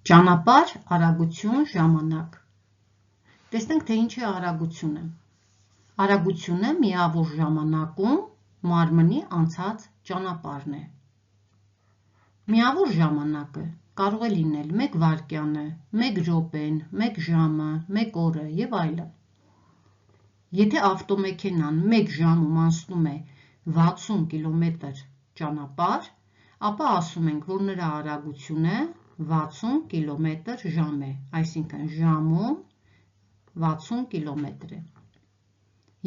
Ճանապարհ, արագություն, ժամանակ։ Տեսնենք, թե ինչ է արագությունը։ Արագությունը միավոր ժամանակում մարմնի անցած ճանապարհն է։ Միավոր ժամանակը կարող է լինել 1 վայրկյանը, 1 րոպեն, 1 ժամը, 1 օրը եւ այլն։ Եթե ավտոմեքենան 1 ժամում անցնում է 60 կմ ճանապարհ, ապա ասում ենք, որ նրա արագությունը 60 կմ/ժ է, այսինքն ժամում 60 կմ է։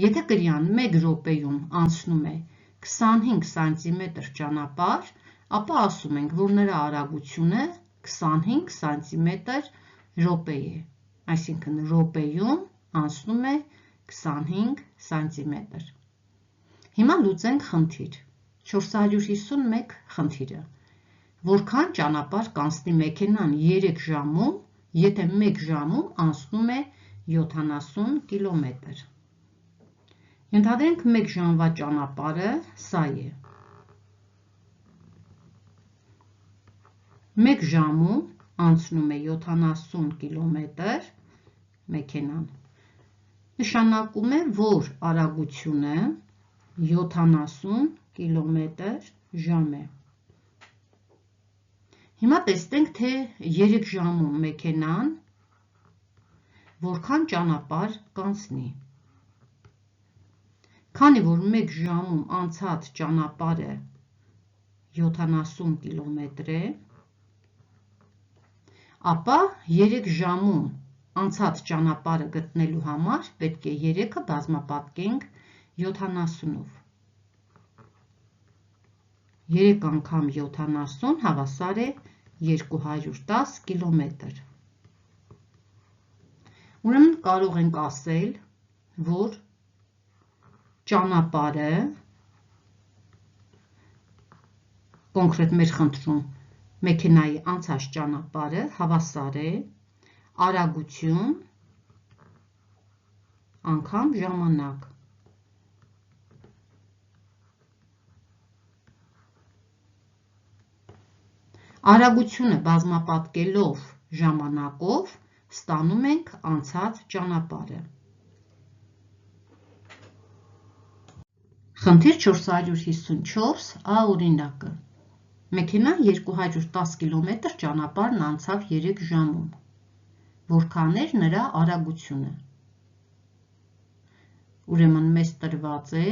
Եթե կրիան 1 րոպեում անցնում է 25 սմ ճանապարհ, ապա ասում ենք, որ նրա արագությունը 25 սմ/րոպե է, այսինքն րոպեում անցնում է 25 սմ։ Հիմա լուծենք խնդիր։ 451 խնդիրը։ Որքան ճանապարհ կանցնի մեքենան 3 ժամում, եթե 1 ժամում անցնում է 70 կմ։ Ենթադրենք 1 ժամվա ճանապարհը սա է։ 1 ժամում անցնում է 70 կմ մեքենան։ Նշանակում է, որ արագությունը 70 կմ/ժ է։ Հիմա տեսնենք, թե 3 ժամում մեքենան որքան ճանապարհ կանցնի։ Քանի որ 1 ժամում անցած ճանապարհը 70 կմ է, ապա 3 ժամում անցած ճանապարհը գտնելու համար պետք է 3-ը բազմապատկենք 70-ով։ 3 անգամ 70 հավասար է 210 կմ։ Ուրեմն կարող ենք ասել, որ ճանապարհը, կոնկրետ մեր խնդրում մեքենայի անցած ճանապարհը հավասար է արագություն անգամ ժամանակ։ Արագությունը բազմապատկելով ժամանակով ստանում ենք անցած ճանապարհը։ Խնդիր 454-ա օրինակը։ Մեքենան 210 կմ ճանապարհն անցավ 3 ժամում։ Որքան էր նրա արագությունը։ Ուրեմն մեզ տրված է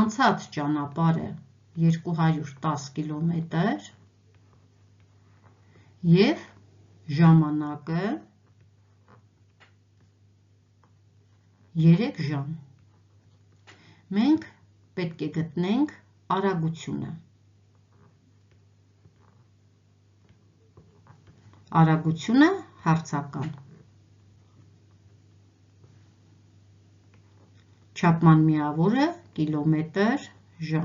անցած ճանապարհը 210 կմ և ժամանակը 3 ժամ։ Մենք պետք է գտնենք արագությունը։ Արագությունը հարցական։ Չափման միավորը կմ/ժ։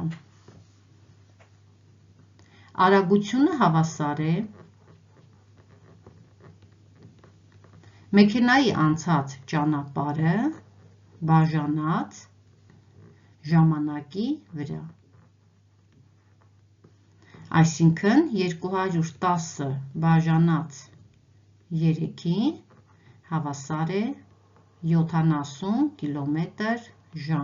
Արագությունը հավասար է մեքենայի անցած ճանապարհը բաժանած ժամանակի վրա։ Այսինքն 210 բաժանած 3-ի հավասար է 70 կմ/ժ։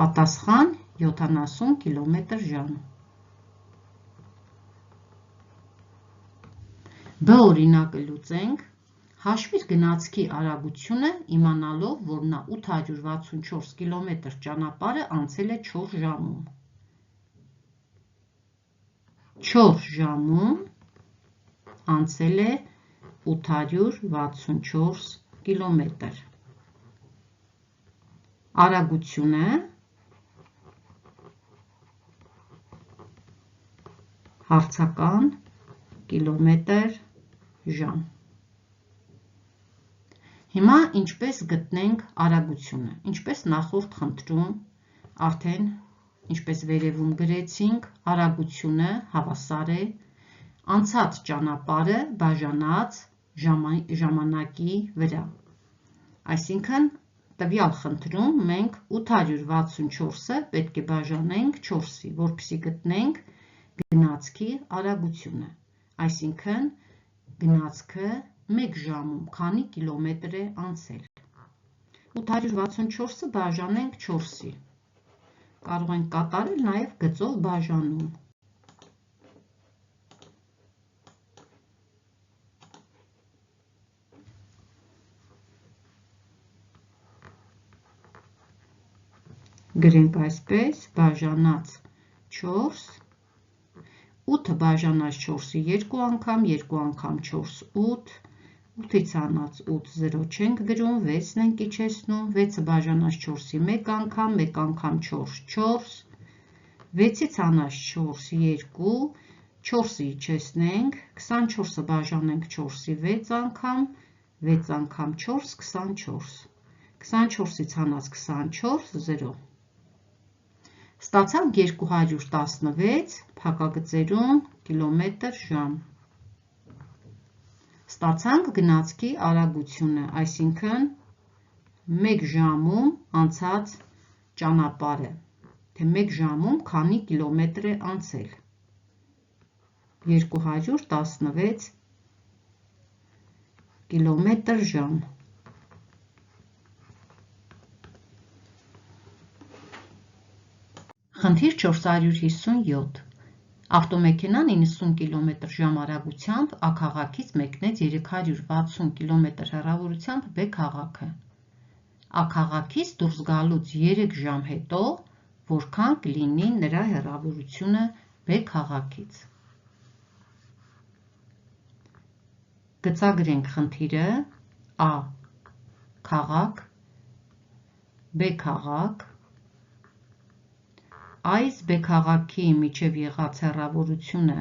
Պատասխան 70 կմ/ժ։ B օրինակը լուծենք։ Հաշվիր գնացքի արագությունը իմանալով, որ նա 864 կմ ճանապարհը անցել է 4 ժամում։ 4 ժամում անցել է 864 կմ։ Արագությունը հարցական կմ/ժ։ Հիմա ինչպես գտնենք արագությունը։ Ինչպես նախորդ խնդրում, արդեն ինչպես վերևում գրեցինք, արագությունը հավասար է անցած ճանապարհը բաժանած ժամանակի վրա։ Այսինքն տվյալ խնդրում մենք 864-ը պետք է բաժանենք 4-ի, որպեսզի գտնենք գնացքի արագությունը, այսինքն գնացքը 1 ժամում քանի կիլոմետր է անցել։ 864-ը բաժանենք 4-ի, կարող ենք կատարել նաև գծով բաժանում։ Գրենք այսպես, բաժանած 4, 8-ը բաժանած 4-ի 2 անգամ, 2 անգամ 4, 8, 8-ից հանած 8, 0 չենք գրում, 6-ն ենք իջեցնում, 6-ը բաժանած 4-ի 1 անգամ, 1 անգամ 4, 4, 6-ից հանած 4, 2, 4-ը իջեցնենք, 24-ը բաժանենք 4-ի 6 անգամ, 6 անգամ 4, 24, 24-ից հանած 24, 0։ Ստացանք 216 փակագծերում կիլոմետր/ժամ։ Ստացանք գնացքի արագությունը, այսինքն 1 ժամում անցած ճանապարհը, թե 1 ժամում քանի կիլոմետր է անցել։ 216 կիլոմետր/ժամ։ Խնդիր 457։ Ավտոմեքենան 90 կմ/ժ արագությամբ A քաղաքից մեկնեց 360 կմ հեռավորությամբ B քաղաքը։ A քաղաքից դուրս գալուց 3 ժամ հետո որքան կլինի նրա հեռավորությունը B քաղաքից։ Գծագրենք խնդիրը A քաղաք, B քաղաք, այս B քաղաքի միջև եղած հեռավորությունը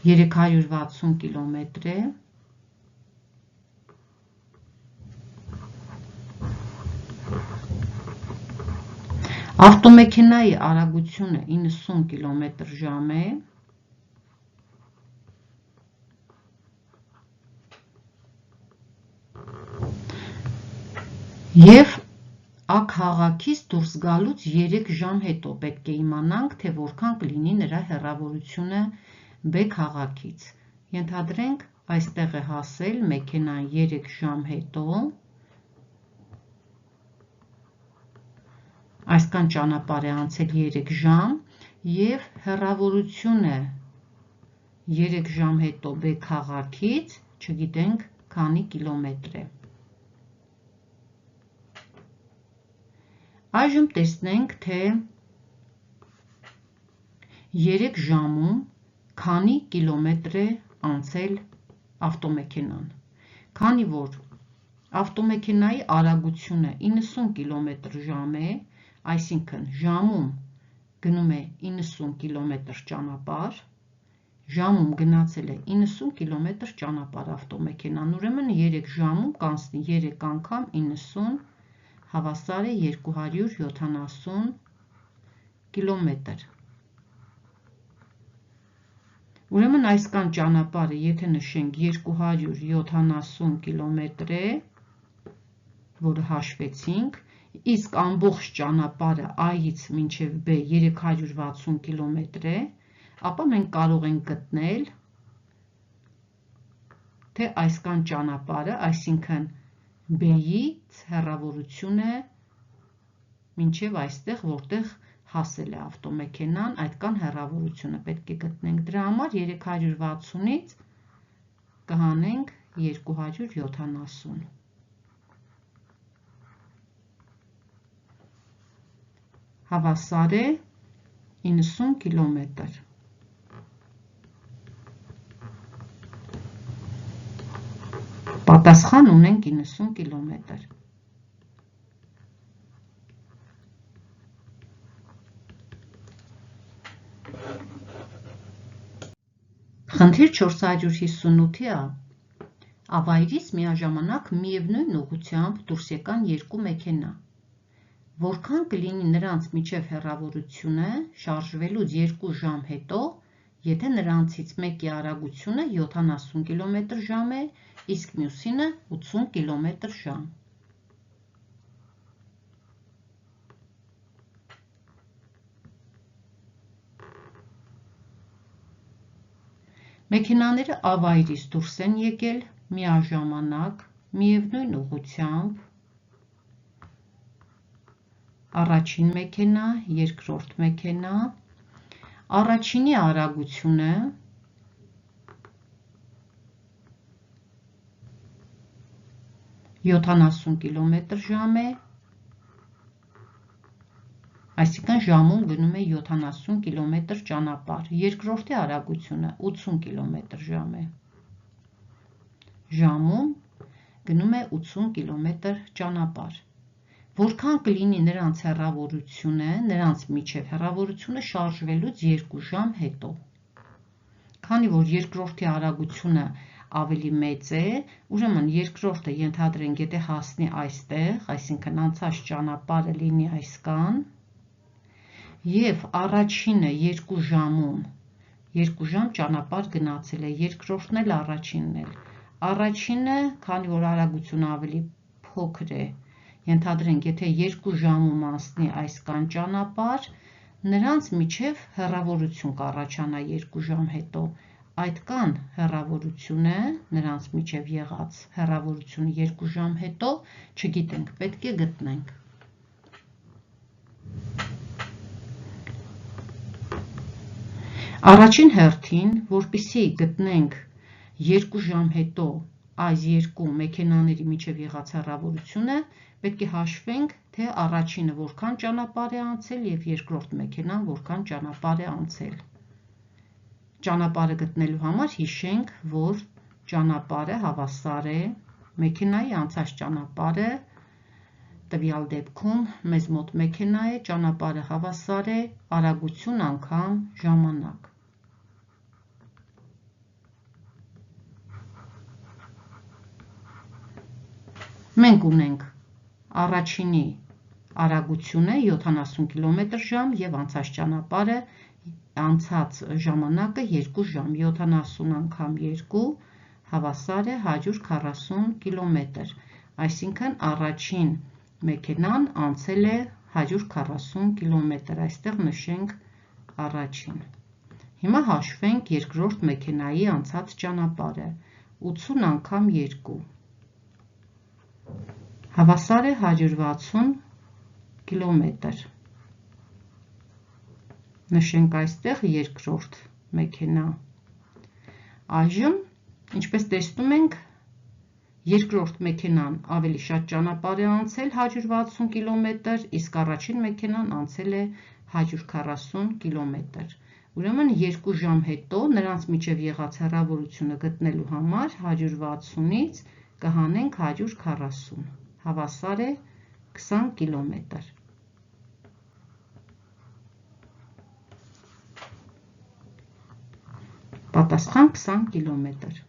360 կիլոմետր է, ավտոմեքենայի արագությունը 90 կմ/ժ է, և A քաղաքից դուրս գալուց 3 ժամ հետո պետք է իմանանք, թե որքան կլինի նրա հեռավորությունը B քաղաքից։ Ենթադրենք այստեղ է հասել մեքենան 3 ժամ հետո, այսքան ճանապարհ է անցել 3 ժամ և հեռավորությունը 3 ժամ հետո B քաղաքից չգիտենք քանի կիլոմետր է։ Այժմ տեսնենք, թե 3 ժամում քանի կիլոմետր է անցել ավտոմեքենան։ Քանի որ ավտոմեքենայի արագությունը 90 կմ/ժ է, այսինքն ժամում գնում է 90 կմ ճանապարհ, ժամում գնացել է 90 կմ ճանապարհ ավտոմեքենան, ուրեմն 3 ժամում կանցնի 3 անգամ 90, հավասար է 270 կիլոմետր։ Ուրեմն այսքան ճանապարհը, եթե նշենք 270 կիլոմետր է, որը հաշվեցինք, իսկ ամբողջ ճանապարհը A-ից մինչև B 360 կիլոմետր է, ապա մենք կարող ենք գտնել, թե այսքան ճանապարհը, այսինքն B-ից հեռավորությունը մինչև այստեղ, որտեղ հասել է ավտոմեքենան, այդքան հեռավորությունը պետք է գտնենք։ Դրա համար 360-ից կհանենք 270։ Հավասար է 90 կիլոմետր։ Պատասխան ունենք 90 կիլոմետր։ Խնդիր 458-ը ավայրից միաժամանակ միևնույն ուղղությամբ դուրս եկան երկու մեքենա։ Որքան կլինի նրանց միջև հեռավորությունը շարժվելուց 2 ժամ հետո եթե նրանցից մեկի արագությունը 70 կմ/ժ է, իսկ մյուսինը 80 կմ/ժ։ Մեքենաները ավայրից դուրս են եկել միաժամանակ, միևնույն ուղղությամբ, առաջին մեքենա, երկրորդ մեքենա, առաջինի արագությունը 70 կմ/ժ է, այսինքն ժամում գնում է 70 կմ ճանապարհ, երկրորդի արագությունը 80 կմ/ժ է, ժամում գնում է 80 կմ ճանապարհ։ Որքան կլինի նրանց հեռավորությունը, նրանց միջև հեռավորությունը շարժվելուց 2 ժամ հետո։ Քանի որ երկրորդի արագությունը ավելի մեծ է, ուրեմն երկրորդը ենթադրենք եթե հասնի այստեղ, այսինքն անցած ճանապարհը լինի այսքան, և առաջինը 2 ժամում 2 ժամ ճանապարհ գնացել է, երկրորդն էլ առաջինն էլ։ Առաջինը, քանի որ արագությունը ավելի փոքր է, ենթադրենք եթե 2 ժամում անցնի այսքան ճանապարհ, նրանց միջև հեռավորություն կառաջանա 2 ժամ հետո։ Այդքան հեռավորությունը, նրանց միջև եղած հեռավորությունը 2 ժամ հետո, չգիտենք, պետք է գտնենք։ Առաջին հերթին, որպեսզի գտնենք 2 ժամ հետո այս երկու մեքենաների միջև եղած հեռավորությունը, պետք է հաշվենք, թե առաջինը որքան ճանապարհ է անցել և երկրորդ մեքենան որքան ճանապարհ է անցել։ Ճանապարհը գտնելու համար հիշենք, որ ճանապարհը հավասար է մեքենայի անցած ճանապարհը, տվյալ դեպքում մեզ մոտ մեքենա է, ճանապարհը հավասար է արագություն անգամ ժամանակ։ Մենք ունենք առաջինի արագությունը 70 կմ/ժ և անցած ճանապարհը, անցած ժամանակը 2 ժամ, 70 անգամ 2 հավասար է 140 կմ, այսինքն առաջին մեքենան անցել է 140 կմ, այստեղ նշենք առաջին։ Հիմա հաշվենք երկրորդ մեքենայի անցած ճանապարհը, 80 անգամ 2 հավասար է 160 կմ։ Նշենք այստեղ երկրորդ մեքենա։ Այժմ, ինչպես տեսնում ենք, երկրորդ մեքենան ավելի շատ ճանապարհ է անցել 160 կմ, իսկ առաջին մեքենան անցել է 140 կմ։ Ուրեմն 2 ժամ հետո նրանց միջև եղած հեռավորությունը գտնելու համար 160-ից կհանենք 140, հավասար է 20 կմ։ Պատասխան 20 կմ։